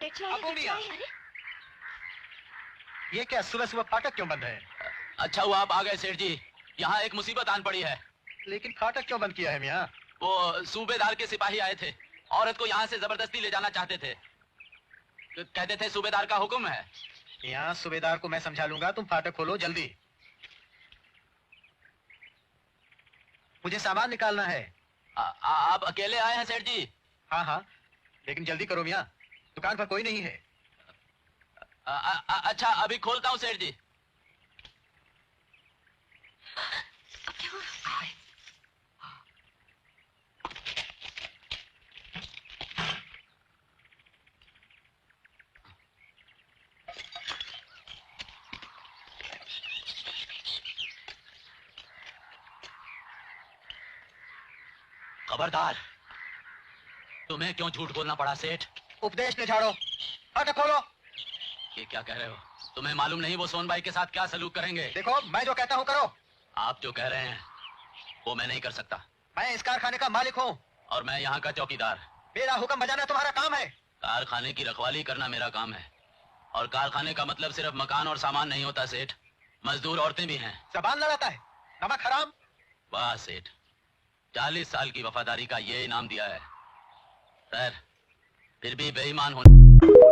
अबू मियां, ये क्या सुबह सुबह फाटक क्यों बंद है? अच्छा हुआ आप आ गए सेठ जी, यहाँ एक मुसीबत आन पड़ी है। लेकिन फाटक क्यों बंद किया है मियां? वो सूबेदार के सिपाही आए थे, औरत को यहाँ से जबरदस्ती ले जाना चाहते थे। कहते थे सूबेदार का हुक्म है। यहाँ सूबेदार को मैं समझा लूंगा, तुम फाटक खोलो जल्दी। मुझे सामान निकालना है। आप अकेले आए हैं सेठ जी? हाँ हाँ, लेकिन जल्दी करो मियां, दुकान पर कोई नहीं है। अच्छा अभी खोलता हूँ सेठ जी। खबरदार, तुम्हें क्यों झूठ बोलना पड़ा सेठ? उपदेश ले झाड़ो, फाटक खोलो। ये क्या कह रहे हो? तुम्हें मालूम नहीं वो सोनबाई के साथ क्या सलूक करेंगे? देखो, मैं जो कहता हूँ करो। आप जो कह रहे हैं वो मैं नहीं कर सकता। मैं इस कारखाने का मालिक हूँ और मैं यहाँ का चौकीदार। मेरा हुक्म बजाना तुम्हारा काम है। कारखाने की रखवाली करना मेरा काम है, और कारखाने का मतलब सिर्फ मकान और सामान नहीं होता सेठ, मजदूर औरतें भी हैं। जबान लड़ाता है, नमक हराम। वाह सेठ, 40 साल की वफादारी का ये इनाम दिया है। खैर, फिर भी बेईमान होना